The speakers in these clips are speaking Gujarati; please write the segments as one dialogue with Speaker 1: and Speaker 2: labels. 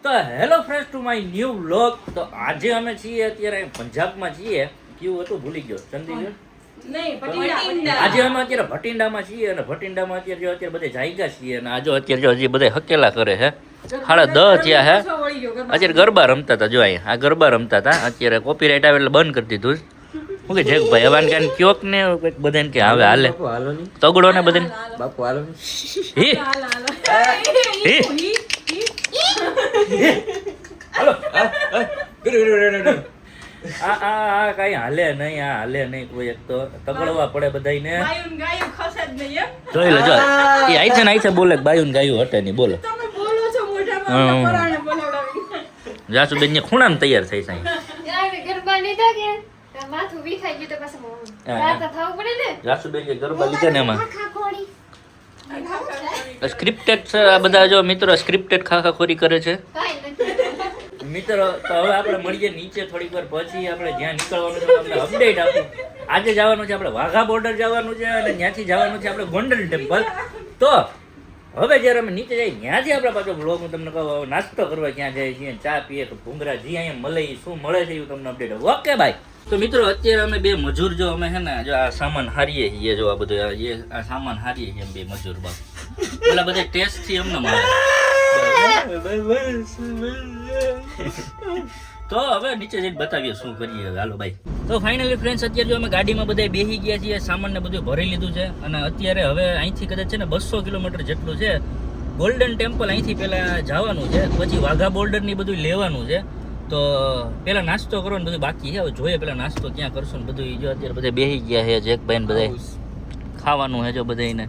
Speaker 1: તો hello friends to my new vlog. તો આજે અમે છીએ અત્યારે પંજાબમાં છીએ. કેવું હતું ભૂલી ગયો ચંદીગઢ
Speaker 2: નહીં,
Speaker 1: આજે અમે અત્યારે ભટિંડામાં છીએ અને ભટિંડામાં અત્યારે બધે જાયગા છીએ અને આજો અત્યારે જો હજી બધા હકેલા કરે છે. 10:30 થયા હે. અત્યારે ગરબા રમતા હતા. જો અહીંયા આ ગરબા રમતા હતા. અત્યારે કોપીરાઇટ આવે એટલે બંધ કરી દીધું. હું કે જગભાઈ હવે કાન ક્યોક ને બધાને કે હવે હાલે તગડો ને બધાને
Speaker 3: બાપુ હાલો
Speaker 1: હી હાલો આ કઈ હાલે નહીં. આ હાલે નહીં કોઈ. એક તો તગડવા પડે બધાને. જોઈ લે જો એ આઈ છે ને આઈ છે બોલે બાયુન ગાયું હટે નહીં. બોલો જાસુબેન ને ખૂણામાં તૈયાર થઈ સાઈ જાસુબેન કે ગરબા લીધા ને એમાં સ્ક્રિપ્ટેડ છે આ બધા. જો મિત્રો સ્ક્રિપ્ટેડ ખાખાખોરી કરે છે મિત્રો. તો હવે આપણે મળીએ નીચે થોડીક વાર પછી. આપણે જ્યાં નીકળવાનું છે તમને અપડેટ આપું. આજે જવાનું છે આપણે વાઘા બોર્ડર જવાનું છે અને ત્યાંથી જવાનું છે આપણે ગોંડલ ટેમ્પલ. તો હવે જ્યારે અમે નીચે જઈએ ત્યાંથી આપણે પાછો બ્લોગ હું તમને કહું નાસ્તો કરવા ક્યાં જાય છીએ, ચા પીએ કે ભૂંગરા જી અહીંયા મળે શું મળે છે એવું તમને અપડેટ. Okay bye. તો મિત્રો અત્યારે અમે બે મજૂર જો અમે છે ને જો આ સામાન હારીએ છીએ. જો આ બધું આ સામાન હારીએ છીએ બે મજૂર બાપ. પેલા બધા ટેસ્ટ થી અમને મળે. તો હવે નીચે જઈને બતાવીએ શું કરીએ હવે. હાલો ભાઈ. તો ફાઇનલી ફ્રેન્ડ્સ અત્યારે જો અમે ગાડીમાં બધા બેસી ગયા છીએ. સામાન ને બધું ભરી લીધું છે અને અત્યારે હવે અહીંથી કદાચ છે ને 200 કિલોમીટર જેટલું છે. ગોલ્ડન ટેમ્પલ અહીંથી પહેલા જવાનું છે, પછી વાઘા બોર્ડર ની બધું લેવાનું છે. તો પેલા નાસ્તો કરવાનો બધું બાકી છે. હવે જોઈએ પેલા નાસ્તો ક્યાં કરશું ને બધું. જો અત્યારે બધા બેસી ગયા છે. જેકભાઈ ને બધા ખાવાનું છે જો બધાને.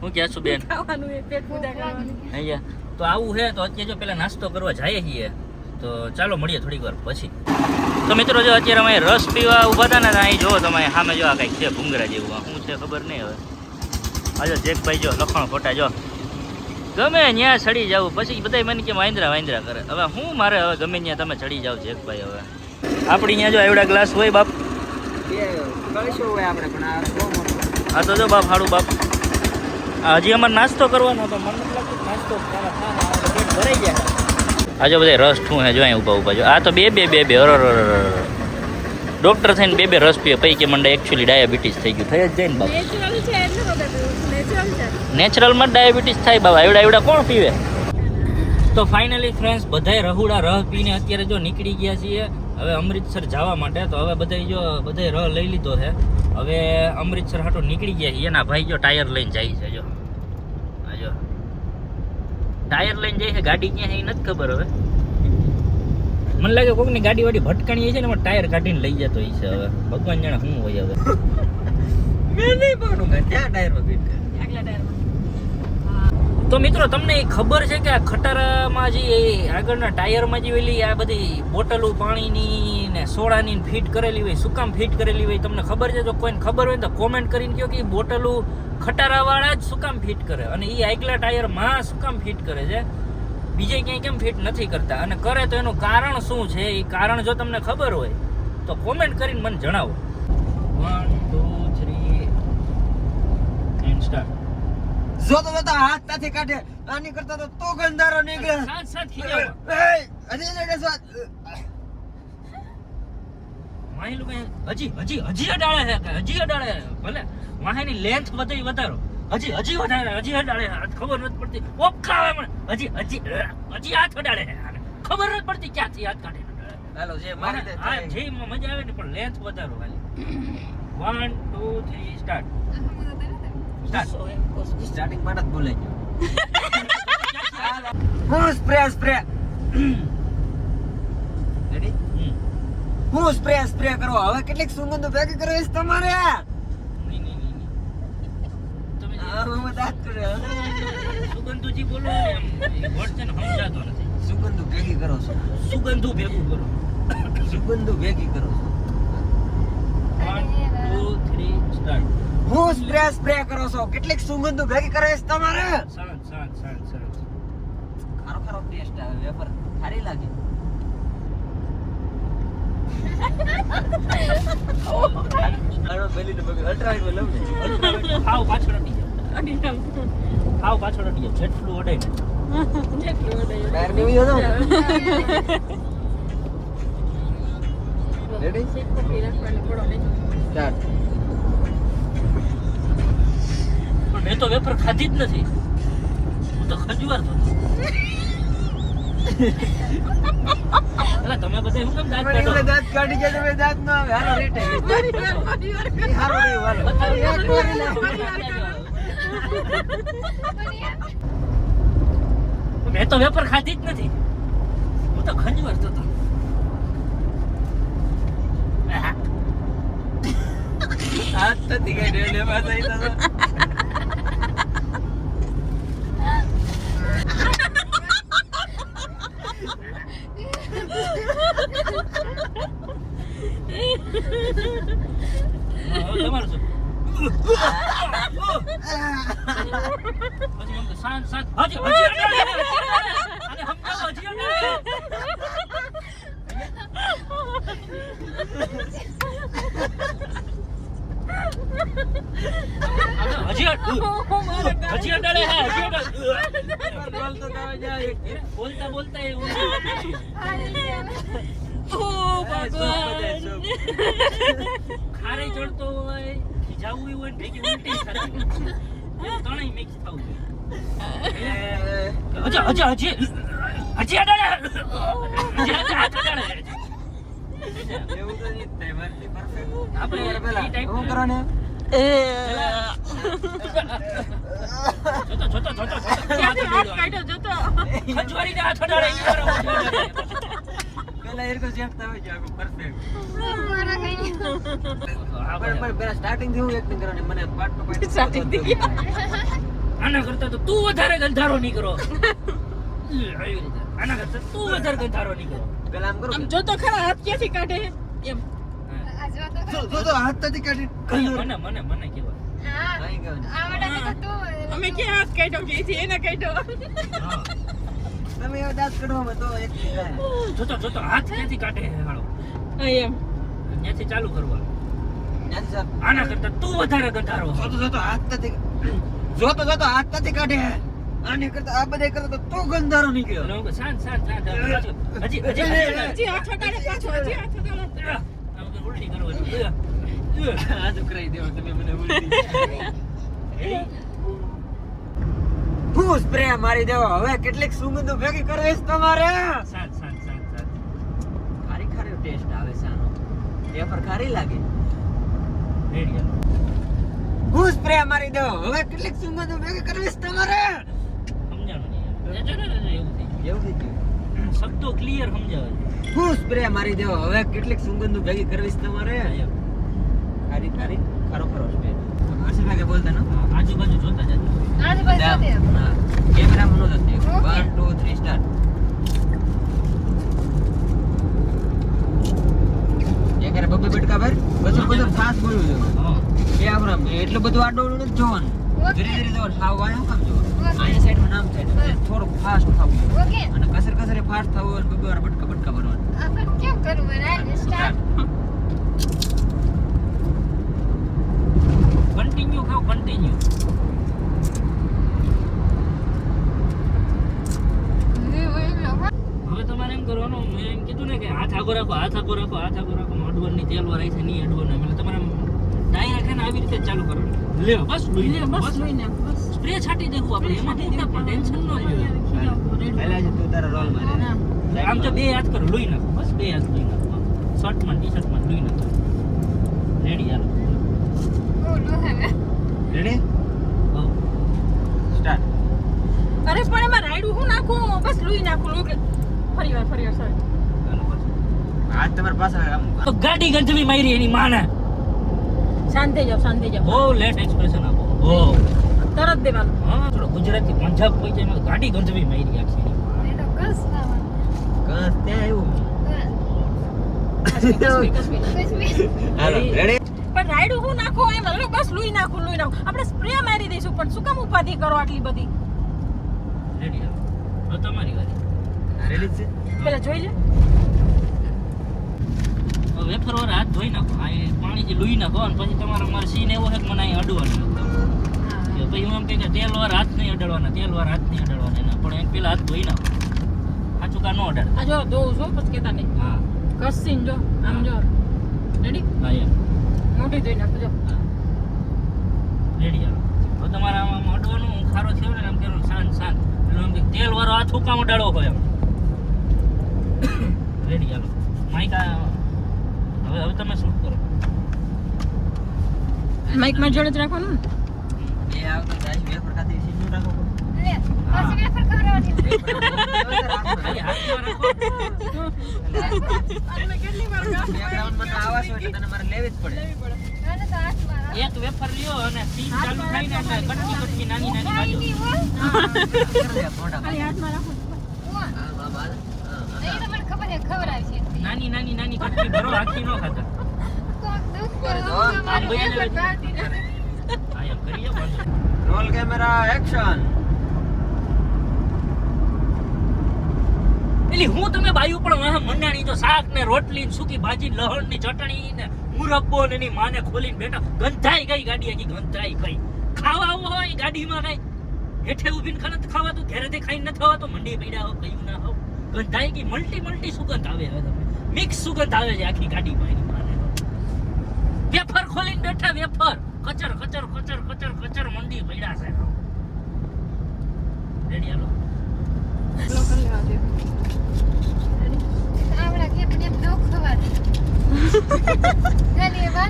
Speaker 1: હું ક્યાં છું બેન અહીંયા. તો આવું છે. તો અત્યારે જો પેલા નાસ્તો કરવા જઈએ છીએ. તો ચાલો મળીએ થોડીક વાર પછી. તો મિત્રો જો અત્યારે અમે રસ પીવા ઊભા હતા ને અહીં જો તમે સામે જો આ કંઈક છે ભૂંગરા જેવું. શું છે ખબર નહીં હવે. આજે જેકભાઈ જો લખણ ખોટા જો ગમે ત્યાં ચડી જાવ પછી બધા મને કે વાંદરા કરે. હવે હું મારે હવે ગમે ત્યાં તમે ચડી જાવ જેકભાઈ. હવે આપણી ત્યાં જો એવડા ગ્લાસ હોય બાપ હા તો જો બાપ સારું બાપ. હજી અમારે નાસ્તો કરવાનો હતો. મને નથી લાગતું નાસ્તો પેટ ભરાઈ જાય. આ જો બધા રસ ઠું હે જો અહીં ઊભા જો. આ તો બે ડોક્ટર થઈને બે રસ પીએ પૈકી કે મને એકચ્યુઅલી ડાયાબિટીસ થઈ ગયું. થઈ જ જાય ને બાપ. નેચરલમાં ડાયાબિટીસ થાય બાબા. એવડા કોણ પીવે. તો ફાઇનલી ફ્રેન્ડ્સ બધાય રહુડા રહ પીને અત્યારે જો નીકળી ગયા છીએ હવે અમૃતસર જવા માટે. તો હવે બધાય રહ લઈ લીધો છે. હવે અમૃતસર હાટો નીકળી ગયા છીએ. એના ભાઈ જો ટાયર લઈને જાય છે. જો આ જો ટાયર લઈને જાય છે. ગાડી ક્યાં છે એ નથી ખબર. હવે મને લાગે કોઈકની ગાડી વાડી ભટકાણી છે ને એમાં ટાયર કાઢીને લઈ જતો હોય છે. હવે ભગવાન જાણે શું હોય. હવે તો મિત્રો તમને એ ખબર છે કે આ ખટારામાં જે આગળના ટાયરમાં જે ઓલી આ બધી બોટલો પાણીની ને સોડાની ફિટ કરેલી હોય શું કામ ફિટ કરેલી હોય તમને ખબર છે? જો કોઈને ખબર હોય તો કોમેન્ટ કરીને કહો કે બોટલો ખટારાવાળા જ શું કામ ફિટ કરે અને એ આગલા ટાયરમાં શું કામ ફિટ કરે છે, બીજે ક્યાંય કેમ ફિટ નથી કરતા અને કરે તો એનું કારણ શું છે? એ કારણ જો તમને ખબર હોય તો કોમેન્ટ કરીને મને જણાવો. 1 2 3 એન્ડ સ્ટાર્ટ.
Speaker 3: જો તો બતા હાથ તાથી કાઢે આની કરતા તો ગંધારો નીકળે.
Speaker 1: સાથ ખીજાવો.
Speaker 3: હજી લેડે સ્વાદ
Speaker 1: માહિલું હજી અડાળે છે. હજી અડાળે ભલે માહિની લેન્થ વધારો. હજી વધારે હજી અડાળે. ખબર નથી પડતી ઓખા આવે મને. હજી હાથ અડાળે. ખબર નથી પડતી ક્યાંથી હાથ કાઢે.
Speaker 3: હાલો જે મારી દે
Speaker 1: હા જે મજા આવે ને પણ લેન્થ વધારો ખાલી. 1 2 3 સ્ટાર્ટ.
Speaker 3: સ્ટાર્ટિંગ માં જ બોલાઈ ગયો. હું સ્પ્રે રેડી હું સ્પ્રે કરો. હવે કેટલીક સુગંધો ભેગી કરવી તમારે.
Speaker 1: નહીં તમે
Speaker 3: હું દાંત કરે
Speaker 1: સુગંધુજી બોલો એમ વર્ડ છે ને સમજાતો નથી.
Speaker 3: સુગંધો ભેગી કરો છો.
Speaker 1: સુગંધુ ભેગું કરો.
Speaker 3: સુગંધો ભેગી કરો છો.
Speaker 1: 1 2 3 સ્ટાર્ટ.
Speaker 3: હું સ્પ્રે કરો છો. કેટલીક સુગંધો ભેગી કરવી તમારે.
Speaker 1: શાંત
Speaker 3: ખારો ટેસ્ટ આવે. વેફર સારી લાગે. આનો પેલી નંબર અલ્ટ્રાઇટ લવ ને.
Speaker 1: ખાવ પાછળ અડી જાવ. જેટલું અડાય ને
Speaker 3: બહાર નીકળી જાઓ. Ready? Start.
Speaker 1: પણ મેં તો વેફર ખાધી જ નથી. હું તો ખજૂર હતો. અલા તમે બધા હું કેમ દાંત
Speaker 3: પણ
Speaker 1: કાઢો?
Speaker 3: એવડે દાંત કાઢી જાય તો ભાઈ દાંત ન આવે. હાલો retake. ઈ હારું રહ્યું, હાલો.
Speaker 1: મેં તો વેફર ખાધી જ નથી. હું તો ખજૂર હતો.
Speaker 3: હાથ નથી કાઢ્યો એટલે પાછા ઈ તો.
Speaker 1: તમારું શું? પછી એમ કે શાંત શાંત હજી અડાડે. આને સમજાવો હજી અડાડે. હજી અડાડે હે હજી અડાડે.
Speaker 3: બોલતો તો આવે જાય.
Speaker 1: બોલતા બોલતા એવું ખારે ચડતો હોય ખીજાવું હોય ને ભેગી ઉલટી થતી હોય. ત્રણેય મિક્સ થવું જોઈએ. હજી અડાડે. હજી હાથ અડાડે.
Speaker 3: એવું તો નહીં જ થાય. મારથી perfect.
Speaker 1: આપણે
Speaker 3: બરાબર પેલા
Speaker 1: ઈ type
Speaker 3: શું
Speaker 1: ના-
Speaker 3: કરવાનું?
Speaker 1: જોતો ખજવારીને હાથ અડાડે ઈ વાળો હાથ અડાડે.
Speaker 3: પેલા એરકો સેટ થવા જોઈએ આખું perfect.
Speaker 1: હા,
Speaker 3: પણ પેલા starting થી હું acting કરવાની. મને part to part
Speaker 2: Starting થી.
Speaker 1: આના કરતા તો તું વધારે ગંધારો નહીં કરો. આવી રીતે. આના કરતા તું વધારે ગંધારો નહીં કરો.
Speaker 3: પેલા આમ કરો.
Speaker 2: આમ જો તો ખરા હાથ ક્યાંથી કાઢે એમ.
Speaker 3: જો હાથ નથી કાઢી.
Speaker 1: મને કહેવાય.
Speaker 3: અહીં ગયો.
Speaker 2: અમે ક્યાં હાથ કાઢ્યો કે છે એને કાઢ્યો.
Speaker 1: હા.
Speaker 3: તમે એવા દાંત કાઢવામાં તો acting થાય.
Speaker 1: જોતો હાથ ક્યાંથી કાઢે હાલો.
Speaker 2: એમ
Speaker 1: ત્યાંથી ચાલુ કરવાનું.
Speaker 3: જ્ઞાન સાહેબ,
Speaker 1: આના કરતા તું વધારે ગંધારો.
Speaker 3: જોતો હાથ નથી. જોતો હાથ નથી કાઢે. આને કરતા આ બધા કરતા તો તું ગંધારો નીકળ્યો.
Speaker 1: અને હું કહું, શાંત. હજી
Speaker 2: હજી હાથ કાઢે પાછો હજી હાથ કાઢે.
Speaker 1: આમ કે ઉલટી કરવાની.
Speaker 3: આ તો કરાઈ દેવો તમે મને ઉલટી. હું સ્પ્રે મારી દેવો. હવે કેટલીક સુગંધો ભેગી કરવીશ તમારે.
Speaker 1: શાંત.
Speaker 3: ખારી ટેસ્ટ આવે છે આનો. વેફર ખારી લાગે.
Speaker 1: રેડી હાલો.
Speaker 3: હું સ્પ્રે મારી દેવો. હવે કેટલીક સુગંધો ભેગી કરવીશ તમારે.
Speaker 1: સમજાણું નહીં. એવું થઈ
Speaker 3: એવું થઈ ગયું.
Speaker 1: ગયું. શબ્દો ક્લિયર સમજાવે.
Speaker 3: હું સ્પ્રે મારી દેવો. હવે કેટલીક સુગંધો ભેગી કરવીશ તમારે.
Speaker 1: એમ.
Speaker 3: ખારી ખરો સ્પ્રે. હર્ષિત ભાઈ બોલતા ને.
Speaker 1: આજુબાજુ જોતા જજો.
Speaker 3: કેમેરા મનો દે. 1 2 3 સ્ટાર્ટ. એ કરે બબ્બે બટકા ભર. બધું ફાસ્ટ બોલવું જોઈએ.
Speaker 1: હા.
Speaker 3: એ આપણા એટલું બધું આડોળું નથી જોવાનું. ધીરે ધીરે જોવાનું. હાવ વાયો કામ જોવાનું. આની સાઈડમાં નામ થાય. થોડુંક ફાસ્ટ થવું જોઈએ. અને કસરે ફાસ્ટ થવું હોય બબ્બે વાર બટકા ભરવાનું.
Speaker 1: કન્ટિન્યુ ખાઓ કન્ટિન્યુ. હવે તમારે એમ કરવાનું, મેં એમ કીધું ને કે હાથ આગો રાખો. અડવણની તેલ વાળી છે નહીં અડવણ એટલે તમારે ડાયરેક્ટ એને આવી રીતે જ ચાલુ કરવાનું. લ્યો બસ
Speaker 2: લઈ નાખ બસ.
Speaker 1: સ્પ્રે છાંટી દેવું આપણે એમાં ટેન્શન ન જોઈએ.
Speaker 3: પહેલા જ તું તારો રોલ મારે.
Speaker 1: આમ તો બે હાથ કરો લોહી નાખો. બસ બે હાથ લોહી નાખો. શર્ટમાં ટી-શર્ટમાં લોહી નાખો. રેડી હાલો.
Speaker 3: Ready start.
Speaker 2: અરે પણ એમાં રાયડું હું નાખું બસ લુઈ નાખું ફરી વાર sorry.
Speaker 3: હાથ તમારી પાસે આમ
Speaker 1: તો ગાડી ગંજવી મારી એની માને.
Speaker 2: શાંત થઈ જાવ
Speaker 1: બહુ લેટ એક્સપ્રેશન આપો. બહુ
Speaker 2: તરત દેવાનું.
Speaker 1: હા થોડો ગુજરાતી પંજાબ કોઈ છે એમાં ગાડી ગંજવી મારી આખી.
Speaker 3: કસ ત્યાં આવ્યું. હાલો રેડી.
Speaker 2: પણ રાયડું હું નાખો એમ બસ લુઈ નાખું આપણે સ્પ્રે મારી દઈશું પણ શું કામ ઉપાધિ કરો આટલી બધી.
Speaker 1: રેડી હાલો. હવે તમારી વારી.
Speaker 3: રેડી છે.
Speaker 2: પેલા જોઈ લે.
Speaker 1: હવે વેફર વાળા હાથ ધોઈ નાખો. આ એ પાણી જે લૂઈ નાખો અને પછી તમારે મારે સીન એવો છે કે મને અહીં અડવાનું. થયો. પછી હું એમ કહે કે તેલ વાર હાથ નહીં અડાડવાના, તેલ વાર હાથ નહીં અડાડવાના એના. પણ એને પેલા હાથ ધોઈ નાખો. સાચું કા ન અડાડે.
Speaker 2: આ જો ધોવું છો પછી કેતા નહીં.
Speaker 1: હા
Speaker 2: કસીન જો આમ જો રેડી
Speaker 1: હા એમ
Speaker 2: મોટી ધોઈ નાખજો.
Speaker 1: રેડી હાલો. તો તમારે આમ અડવાનું ખારો થયો ને આમ કેવું શાંત શાંત એટલે આમ તેલ વાળો હાથ હુકામ અડાડવો હોય એમ. રેડી હાલો. માઈક હવે તમે શૂટ કરો.
Speaker 2: માઈક માં જોડે જ રાખવાનું ને.
Speaker 3: એ આવતો જાય વેફર ખાતી સીધું રાખો
Speaker 1: ખાલી હાથમાં રાખો.
Speaker 2: આને કેટલી વાર ગામ
Speaker 3: બેકગ્રાઉન્ડ માં આવાજ હોય એટલે તને મારે લેવી જ પડે.
Speaker 1: એક વેફર લ્યો અને સીન ચાલુ થાય ને એટલે કટકી કટકી નાની નાની બાજુ.
Speaker 2: ખાલી હાથમાં રાખો.
Speaker 1: નાની નાની નાની કટકી ભરો, આખી ન ખાતા. આમ ભઈને હા એમ કરીએ બંધ.
Speaker 3: Roll camera action.
Speaker 1: એટલે હું તમે બાયું પણ વાહ મંડાણી તો શાક ને રોટલી ને સૂકી ભાજી લહણ ની ચટણી ને મુરબ્બો ને એની માને ખોલીને બેઠા. ગંધાઈ ગઈ ગાડી આખી ગંધાઈ ગઈ. ખાવા આવો હોય ગાડીમાં કઈ હેઠે ઊભીને ખાને ખાવા તો ઘરેથી ખાઈને ન થવા તો મંડી પડ્યા હો કયું ના હો. ગંધાઈ ગઈ. મલ્ટી સુગંધ આવે હવે તમે મિક્સ સુગંધ આવે છે આખી ગાડીમાં એની માને. વેફર ખોલીને બેઠા વેફર કચર કચર કચર કચર કચર મંડી પડ્યા છે. રેડી હાલો.
Speaker 2: એટલો કરી લેવા દે.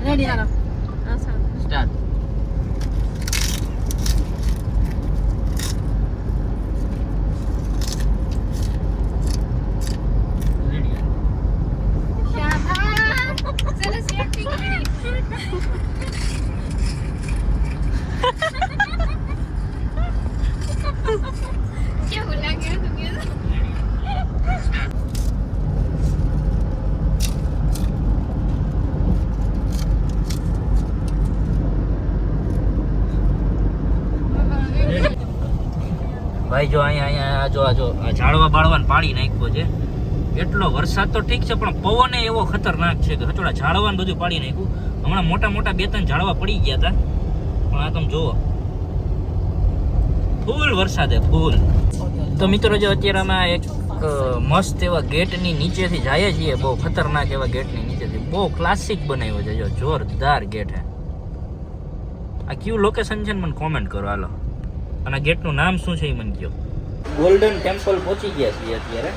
Speaker 2: રેડી હાલો. હા સારું.
Speaker 3: સ્ટાર્ટ.
Speaker 1: રેડી હાલો. ભાઈ જો અહીંયા જો આ ઝાડવા બાળવાને પાડી નાખ્યો છે. એટલો વરસાદ તો ઠીક છે પણ પવન એવો ખતરનાક છે કે હચોડા ઝાડવાને બધું પાડી નાખ્યું. હમણાં મોટા મોટા 2-3 ઝાડવા પડી ગયા હતા પણ આ તમે જુઓ ફૂલ વરસાદ છે ફૂલ. તો મિત્રો જો અત્યારે અમે એક મસ્ત એવા ગેટની નીચેથી જઈએ છીએ. બહુ ખતરનાક એવા ગેટની નીચેથી બહુ ક્લાસિક બનાવ્યો છે. જો જોરદાર ગેટ છે. આ કયું લોકેશન છે ને મને કોમેન્ટ કરો હાલો. અને ગેટનું નામ શું છે એ મને કહો. ગોલ્ડન ટેમ્પલ પહોંચી ગયા છીએ અત્યારે.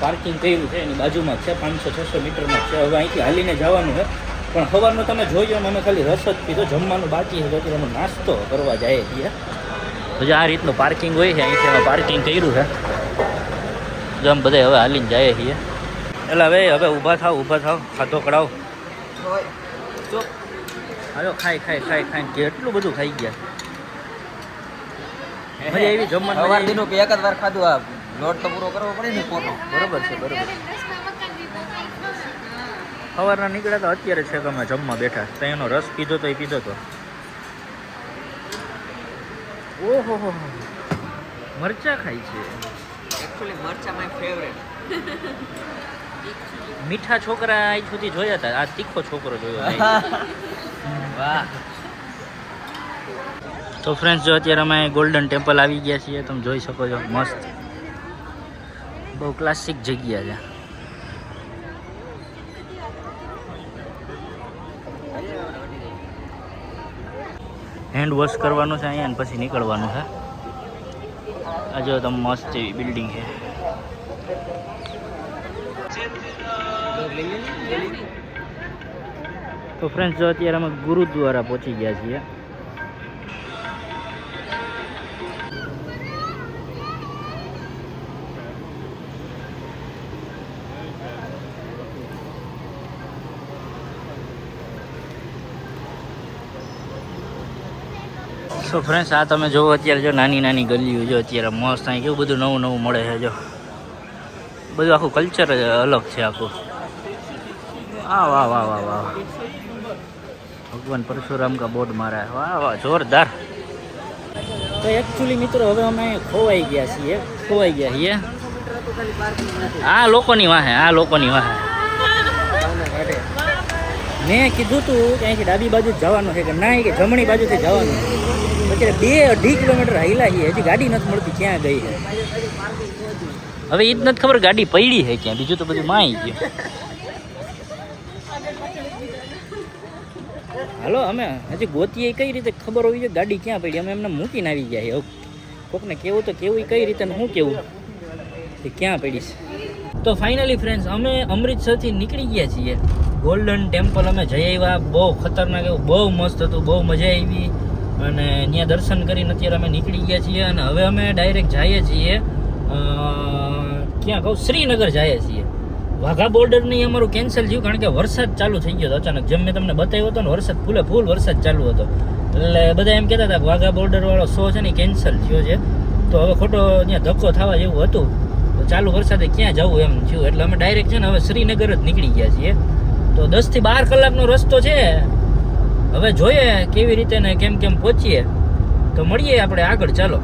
Speaker 1: પાર્કિંગ કર્યું છે એની બાજુમાં જ છે. 500-600 મીટરમાં છે. હવે અહીંથી હાલીને જવાનું છે પણ સવારનો તમે જોઈ અમે ખાલી રસ જ પીધો. જમવાનું બાકી છે તો અમે નાસ્તો કરવા જઈએ છીએ. તો આ રીતનું પાર્કિંગ હોય છે. અહીંથી અમે પાર્કિંગ કર્યું છે. જો અમે બધા હવે હાલીને જઈએ છીએ. એટલે હવે ઊભા થાવ ખાધો કડાવ. હાલો ખાઈ કેટલું બધું ખાઈ ગયા. મજા આવી જમવાનું.
Speaker 3: સવાર દીનું કે એક જ વાર ખાધું. આ લોટ તો પૂરો કરવો પડે ને પોતો.
Speaker 1: બરોબર છે બરોબર. સવારના નીકળ્યા તો અત્યારે છે કે અમે જમવા બેઠા તો એનો રસ પીધો તો એ પીધો તો. ઓહો હો મરચા ખાય છે.
Speaker 3: એક્ચ્યુઅલી મરચા માય ફેવરેટ.
Speaker 1: મીઠા છોકરા આજ સુધી જોયા હતા. આ તીખો છોકરો જોયો.
Speaker 3: વાહ.
Speaker 1: તો ફ્રેન્ડ્સ જો અત્યારે અમે ગોલ્ડન ટેમ્પલ આવી ગયા છીએ. તમે જોઈ શકો છો મસ્ત બહુ ક્લાસિક જગ્યા છે. હેન્ડ વોશ કરવાનું છે અહીંયા અને પછી નીકળવાનું છે. આ જો તમે મસ્ત એવી બિલ્ડિંગ છે. તો ફ્રેન્ડ્સ જો અત્યારે અમે ગુરુદ્વારા પહોંચી ગયા છીએ. સો ફ્રેન્ડ્સ આ તમે જોવો અત્યારે જો નાની નાની ગલીઓ જો અત્યારે મસ્ત અહીં કેવું બધું નવું નવું મળે છે. જો બધું આખું કલ્ચર અલગ છે આખું. વાહ વાહ વાહ વાહ વાહ. ભગવાન પરશુરામ કા બોર્ડ મારા. વાહ વાહ જોરદાર. તો એકચ્યુઅલી મિત્રો હવે અમે ખોવાઈ ગયા છીએ. આ લોકોની વાહે મેં કીધું તું કે અહીંથી ડાબી બાજુ જ જવાનું છે કે ના કે જમણી બાજુથી જવાનું. અત્યારે 2-2.5 કિલોમીટર હાઈલા છીએ, હજી ગાડી નથી મળતી, ક્યાં ગઈ છે હવે એ જ નથી ખબર, ગાડી પડી છે ક્યાં, બીજું તો બધું માઈ ગયું. હાલો અમે હજી ગોતીએ કઈ રીતે ખબર હોવી જોઈએ ગાડી ક્યાં પડી, અમે એમને મૂકીને આવી ગયા છીએ. કોકને કેવું તો કેવું કઈ રીતે ને શું કેવું કે ક્યાં પડી છે. તો ફાઇનલી ફ્રેન્ડ્સ અમે અમૃતસરથી નીકળી ગયા છીએ. ગોલ્ડન ટેમ્પલ અમે જઈ આવ્યા, બહુ ખતરનાક એવું, બહુ મસ્ત હતું, બહુ મજા આવી અને ત્યાં દર્શન કરીને અત્યારે અમે નીકળી ગયા છીએ અને હવે અમે ડાયરેક્ટ જઈએ છીએ ક્યાં કહું, શ્રીનગર જઈએ છીએ. વાઘા બોર્ડર નહીં અમારું કેન્સલ થયું કારણ કે વરસાદ ચાલુ થઈ ગયો હતો અચાનક, જેમ મેં તમને બતાવ્યો હતો ને વરસાદ ફૂલ વરસાદ ચાલુ હતો, એટલે બધા એમ કહેતા હતા કે વાઘા બોર્ડર વાળો શો છે ને કેન્સલ થયો છે. તો હવે ખોટો ત્યાં ધક્કો થવા જેવું હતું, તો ચાલુ વરસાદે ક્યાં જવું એમ થયું, એટલે અમે ડાયરેક્ટ છે ને હવે શ્રીનગર જ નીકળી ગયા છીએ. તો 10 થી 12 કલાકનો રસ્તો છે, હવે જોઈએ કેવી રીતે ને કેમ પહોંચીએ. તો મળીએ આપણે આગળ, ચાલો.